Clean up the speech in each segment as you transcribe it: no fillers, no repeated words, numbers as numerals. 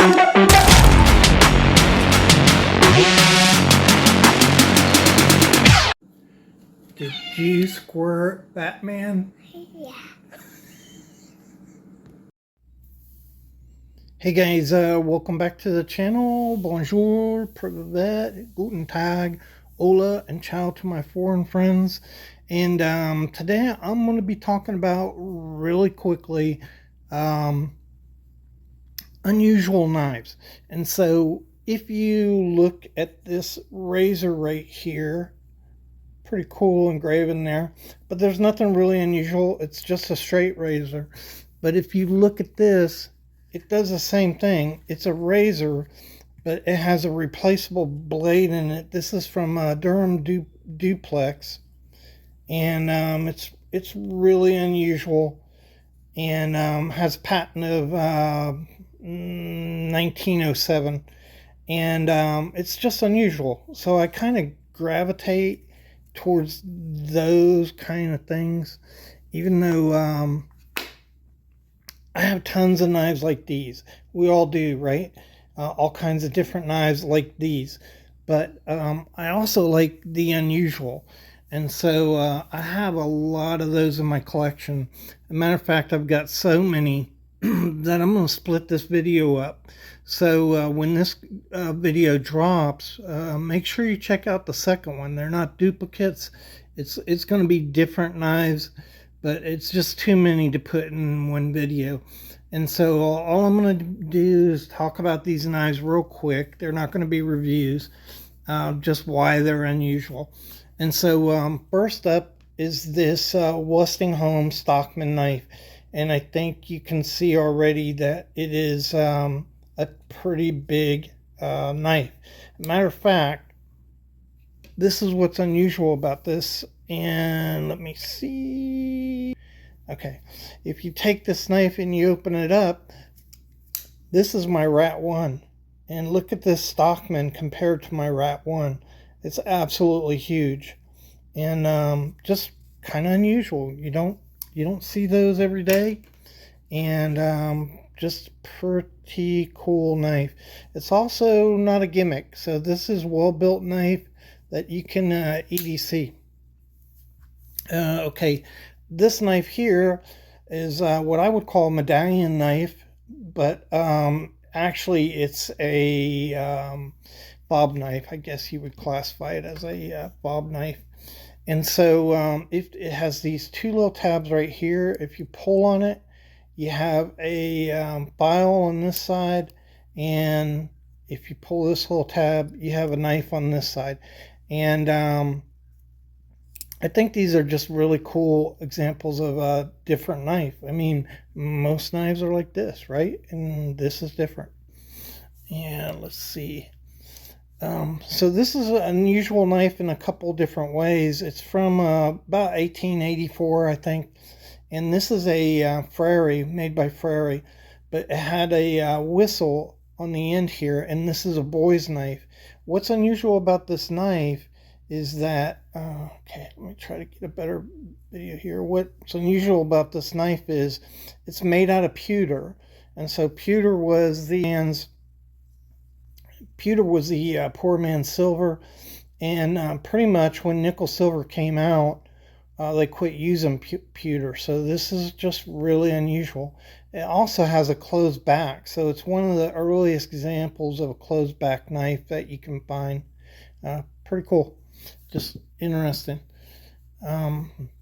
Did you squirt Batman? Yeah. Hey guys, welcome back to the channel. Bonjour, privet, guten tag, hola, and ciao to my foreign friends. And today I'm going to be talking about really quickly unusual knives. And so if you look at this razor right here, pretty cool engraving there, but there's nothing really unusual. It's just a straight razor. But if you look at this, it does the same thing. It's a razor, but it has a replaceable blade in it. This is from Durham Duplex, and it's really unusual, and has a patent of 1907, and it's just unusual. So I kind of gravitate towards those kind of things, even though I have tons of knives like these. We all do, right? All kinds of different knives like these. But I also like the unusual. And so I have a lot of those in my collection. As a matter of fact, I've got so many that I'm going to split this video up. So when this video drops, make sure you check out the second one. They're not duplicates. It's going to be different knives, but it's just too many to put in one video. And so all I'm going to do is talk about these knives real quick. They're not going to be reviews, just why they're unusual. And so first up is this Westinghouse Stockman knife. And I think you can see already that it is a pretty big knife. Matter of fact, this is what's unusual about this. And let me see. Okay, if you take this knife and you open it up, this is my Rat 1. And look at this Stockman compared to my Rat 1. It's absolutely huge. And just kind of unusual. You don't see those every day. And just pretty cool knife. It's also not a gimmick. So this is well-built knife that you can EDC. Okay, this knife here is what I would call a medallion knife, but actually it's a bob knife. I guess you would classify it as a bob knife. And so it has these two little tabs right here. If you pull on it, you have a file on this side, and if you pull this little tab, you have a knife on this side. And I think these are just really cool examples of a different knife. I mean, most knives are like this, right? And this is different. And let's see. So this is an unusual knife in a couple different ways. It's from about 1884, I think. And this is a Frary, made by Frary. But it had a whistle on the end here, and this is a boy's knife. What's unusual about this knife is that, okay, let me try to get a better video here. What's unusual about this knife is it's made out of pewter. And so pewter was the poor man's silver. And pretty much when nickel silver came out, they quit using pewter. So this is just really unusual. It also has a closed back. So it's one of the earliest examples of a closed back knife that you can find. Pretty cool. Just interesting.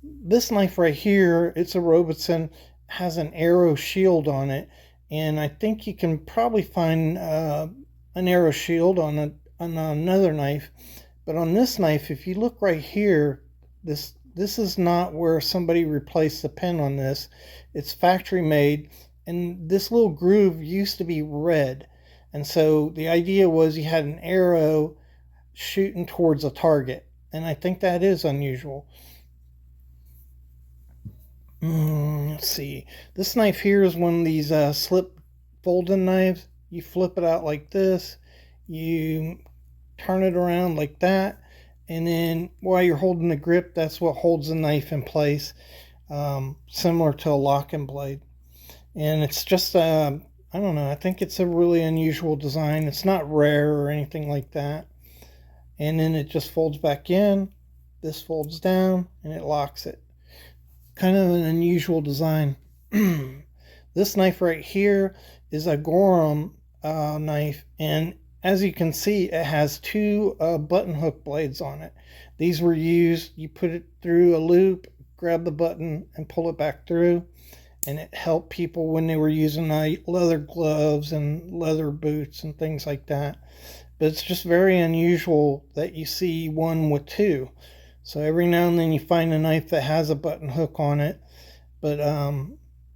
This knife right here, it's a Robertson, has an arrow shield on it, and I think you can probably find an arrow shield on another knife. But on this knife, if you look right here, this is not where somebody replaced the pen on this. It's factory made, and this little groove used to be red. And so the idea was you had an arrow shooting towards a target. And I think that is unusual. Let's see. This knife here is one of these slip folding knives. You flip it out like this. You turn it around like that. And then while you're holding the grip, that's what holds the knife in place. Similar to a locking blade. And it's just a I don't know. I think it's a really unusual design. It's not rare or anything like that. And then it just folds back in. This folds down and it locks it. Kind of an unusual design. This knife right here is a Gorham knife, and as you can see, it has two button hook blades on it. These were used, you put it through a loop, grab the button, and pull it back through, and it helped people when they were using leather gloves and leather boots and things like that. But it's just very unusual that you see one with two. So every now and then you find a knife that has a button hook on it, but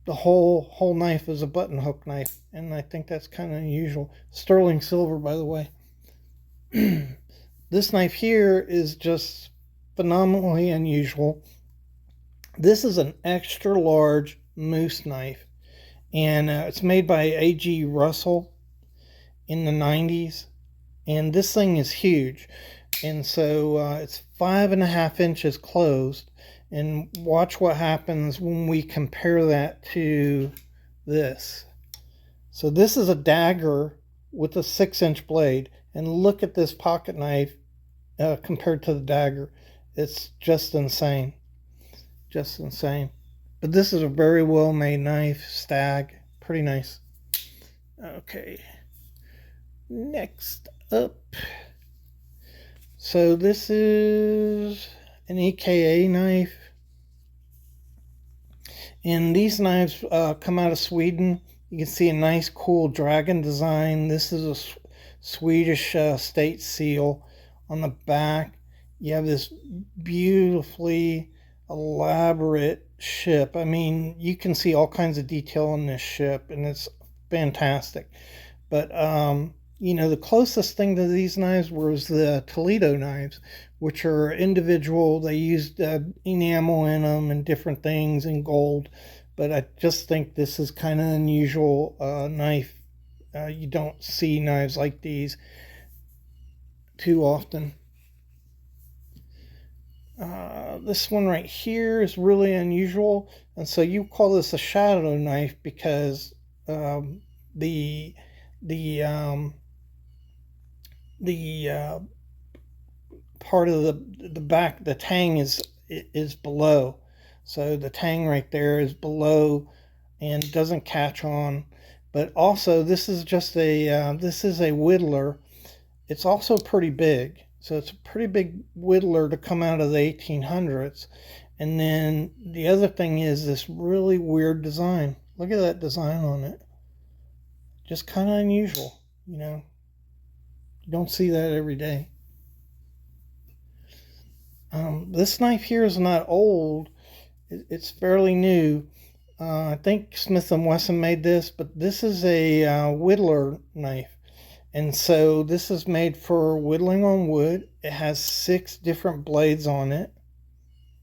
the whole knife is a button hook knife, and I think that's kind of unusual. Sterling silver, by the way. This knife here is just phenomenally unusual. This is an extra large moose knife, and it's made by A.G. Russell in the 90s, and this thing is huge. And so it's 5.5 inches closed. And watch what happens when we compare that to this. So this is a dagger with a 6-inch blade. And look at this pocket knife compared to the dagger. It's just insane. Just insane. But this is a very well made knife. Stag. Pretty nice. Okay. Next up. So this is an EKA knife, and these knives come out of Sweden. You can see a nice cool dragon design. This is a Swedish state seal. On the back you have this beautifully elaborate ship. I mean, you can see all kinds of detail on this ship, and it's fantastic. But the closest thing to these knives was the Toledo knives, which are individual. They used enamel in them and different things and gold. But I just think this is kind of an unusual knife. You don't see knives like these too often. This one right here is really unusual. And so you call this a shadow knife because the part of the back, the tang is below. So the tang right there is below and doesn't catch on. But also this is just this is a whittler. It's also pretty big. So it's a pretty big whittler to come out of the 1800s. And then the other thing is this really weird design. Look at that design on it. Just kind of unusual, You don't see that every day. This knife here is not old. It's fairly new. I think Smith & Wesson made this, but this is a whittler knife. And so this is made for whittling on wood. It has 6 different blades on it.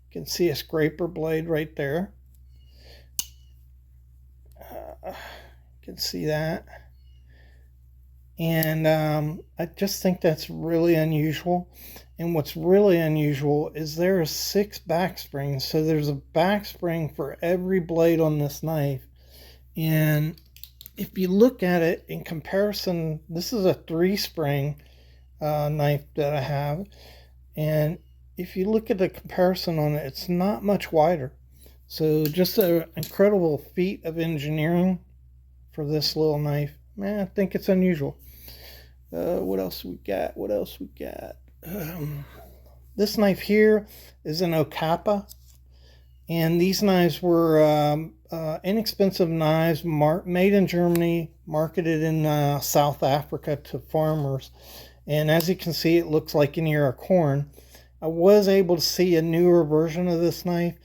You can see a scraper blade right there. You can see that. And I just think that's really unusual. And what's really unusual is there are 6 back springs. So there's a back spring for every blade on this knife. And if you look at it in comparison, this is a 3-spring knife that I have. And if you look at the comparison on it, it's not much wider. So just an incredible feat of engineering for this little knife. Man, I think it's unusual. What else we got? This knife here is an Okapa, and these knives were inexpensive knives made in Germany, marketed in South Africa to farmers. And as you can see, it looks like an ear of corn. I was able to see a newer version of this knife,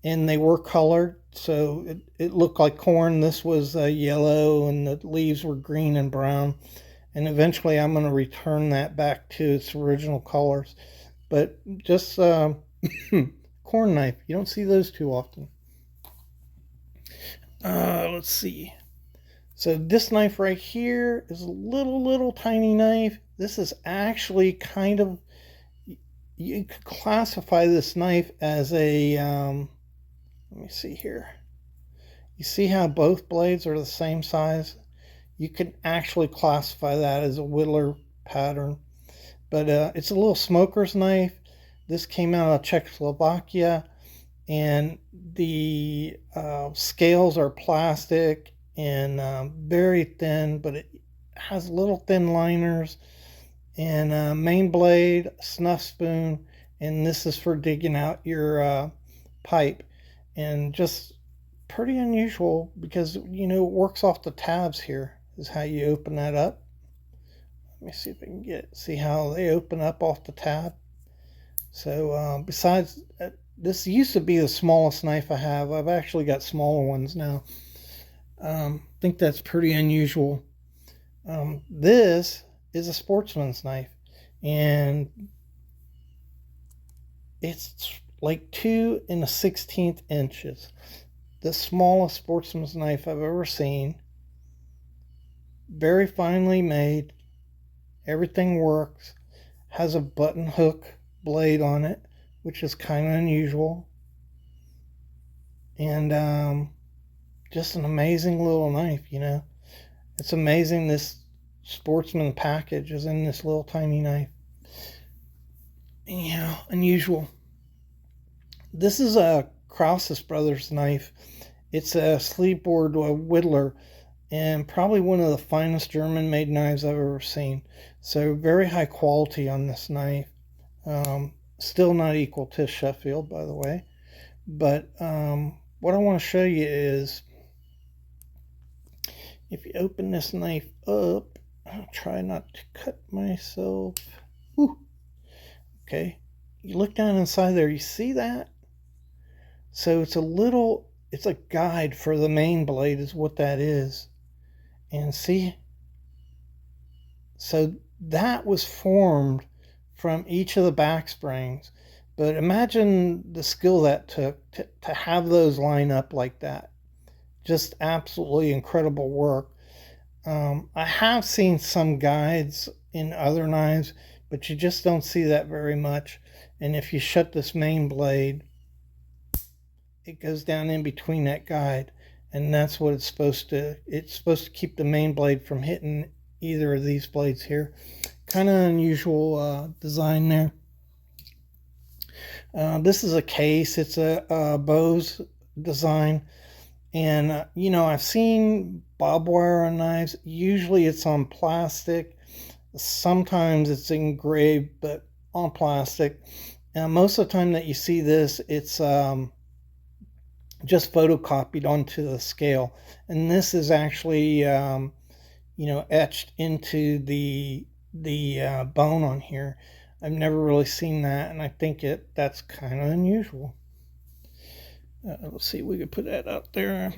and they were colored, so it looked like corn. This was yellow, and the leaves were green and brown. And eventually I'm going to return that back to its original colors. But just corn knife, you don't see those too often. Let's see. So this knife right here is a little tiny knife. This is actually kind of, you could classify this knife as a, let me see here. You see how both blades are the same size? you can actually classify that as a whittler pattern. But it's a little smoker's knife. This came out of Czechoslovakia, and the scales are plastic and very thin, but it has little thin liners, and main blade, snuff spoon, and this is for digging out your pipe. And just pretty unusual because, you know, it works off the tabs. Here is how you open that up. Let me see if I can see how they open up off the tab. So besides, this used to be the smallest knife I have. I've actually got smaller ones now. I think that's pretty unusual. This is a sportsman's knife, and it's like 2 1/16 inches. The smallest sportsman's knife I've ever seen. Very finely made. Everything works. Has a button hook blade on it, which is kind of unusual. And just an amazing little knife, you know. It's amazing this sportsman package is in this little tiny knife. Yeah, unusual. This is a Krauss Brothers knife. It's a sleeve board whittler, and probably one of the finest German-made knives I've ever seen. So very high quality on this knife. Still not equal to Sheffield, by the way. But what I want to show you is, if you open this knife up, I'll try not to cut myself. Whew. Okay, you look down inside there, you see that? So it's a guide for the main blade is what that is. And see, so that was formed from each of the back springs. But imagine the skill that took to have those line up like that. Just absolutely incredible work. I have seen some guides in other knives, but you just don't see that very much. And if you shut this main blade, it goes down in between that guide, and that's what it's supposed to keep the main blade from hitting either of these blades here. Kind of unusual design there. This is a case. It's a Bose design, and you know, I've seen barbed wire on knives. Usually it's on plastic. Sometimes it's engraved, but on plastic. And most of the time that you see this, it's just photocopied onto the scale, and this is actually etched into the bone on here. I've never really seen that, and I think that's kind of unusual. Let's see, we could put that out there.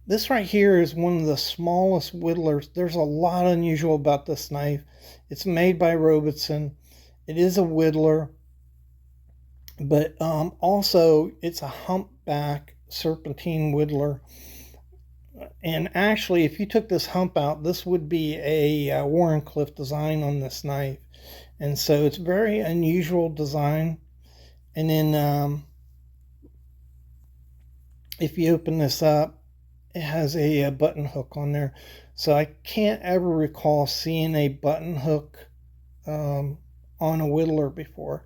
This right here is one of the smallest whittlers. There's a lot unusual about this knife. It's made by Robertson. It is a whittler, but also it's a humpback serpentine whittler. And actually, if you took this hump out, this would be a Warrenclyffe design on this knife. And so it's very unusual design. And then if you open this up, it has a button hook on there. So I can't ever recall seeing a button hook on a whittler before.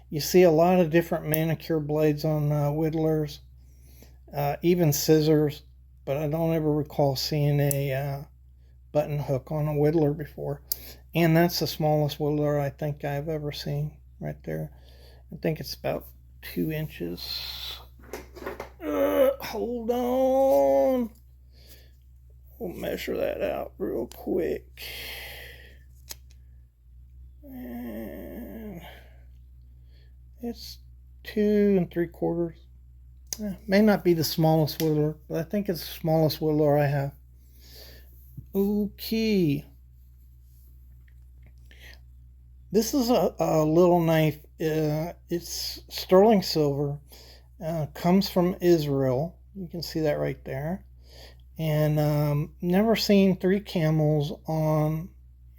You see a lot of different manicure blades on whittlers, even scissors, but I don't ever recall seeing a button hook on a whittler before. And that's the smallest whittler I think I've ever seen right there. I think it's about 2 inches. Hold on. We'll measure that out real quick. And it's 2 3/4. May not be the smallest whittler, but I think it's the smallest whittler I have. Okay. This is a little knife. It's sterling silver. Comes from Israel. You can see that right there. And never seen 3 camels on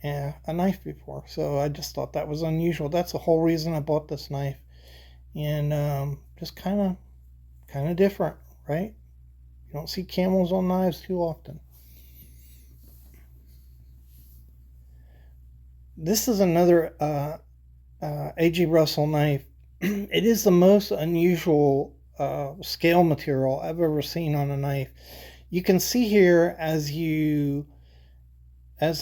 a knife before. So I just thought that was unusual. That's the whole reason I bought this knife. And just kind of different, right? You don't see camels on knives too often. This is another A.G. Russell knife. It is the most unusual scale material I've ever seen on a knife. You can see here as the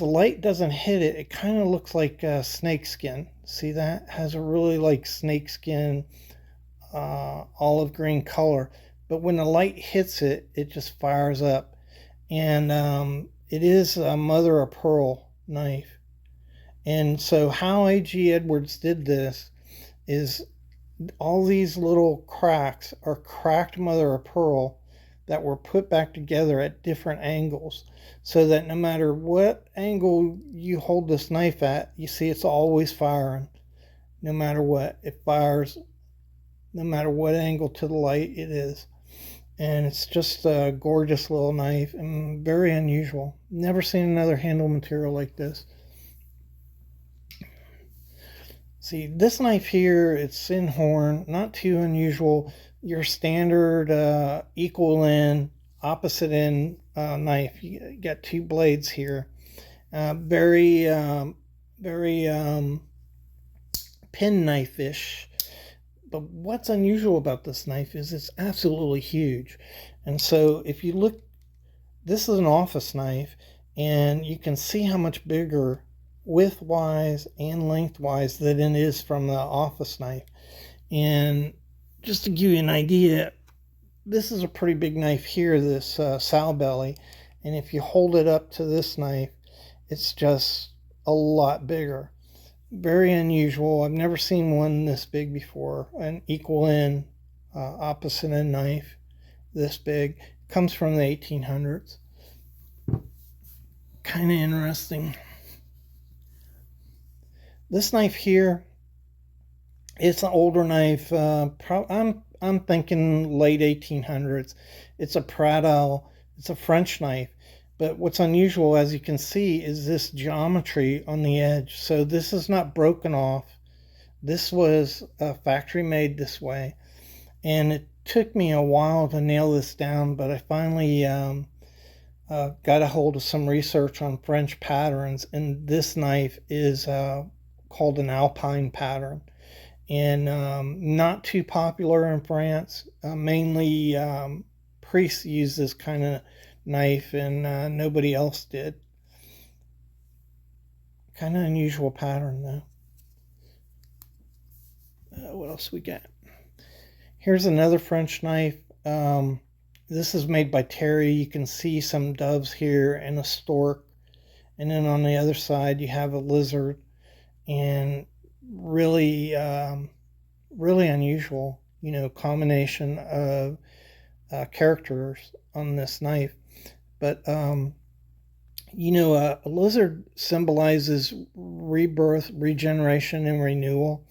light doesn't hit it, it kind of looks like snake skin. See that? It has a really like snake skin olive green color. But when the light hits it, it just fires up. And it is a mother of pearl knife. And so how A.G. Edwards did this is all these little cracks are cracked mother of pearl that were put back together at different angles, so that no matter what angle you hold this knife at, you see it's always firing. No matter what, it fires no matter what angle to the light it is. And it's just a gorgeous little knife and very unusual. Never seen another handle material like this. See, this knife here, it's in horn, not too unusual. Your standard equal end, opposite end knife. You got two blades here. Very pen knife-ish. But what's unusual about this knife is it's absolutely huge. And so if you look, this is an office knife, and you can see how much bigger width-wise and lengthwise than it is from the office knife. And just to give you an idea, this is a pretty big knife here, this sow belly. And if you hold it up to this knife, it's just a lot bigger. Very unusual. I've never seen one this big before. An equal end, opposite end knife this big. Comes from the 1800s. Kind of interesting. This knife here, it's an older knife. I'm thinking late 1800s. It's a Pradel. It's a French knife. But what's unusual, as you can see, is this geometry on the edge. So this is not broken off. This was factory made this way. And it took me a while to nail this down, but I finally got a hold of some research on French patterns. And this knife is called an Alpine pattern. And not too popular in France. Mainly priests use this kind of knife, and nobody else did. Kind of unusual pattern though. What else we got? Here's another French knife. This is made by Terry. You can see some doves here and a stork, and then on the other side you have a lizard. And really really unusual, combination of characters on this knife. But a lizard symbolizes rebirth, regeneration, and renewal,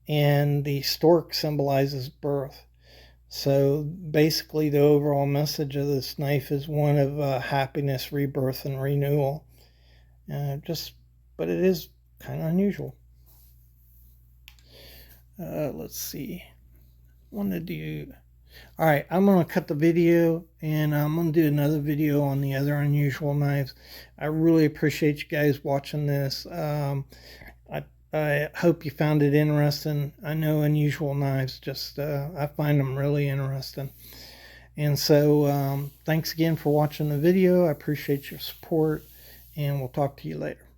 and the stork symbolizes birth. So basically the overall message of this knife is one of happiness, rebirth, and renewal. But it is kind of unusual. Let's see. All right, I'm going to cut the video, and I'm going to do another video on the other unusual knives. I really appreciate you guys watching this. I hope you found it interesting. I know unusual knives, I find them really interesting. And so thanks again for watching the video. I appreciate your support, and we'll talk to you later.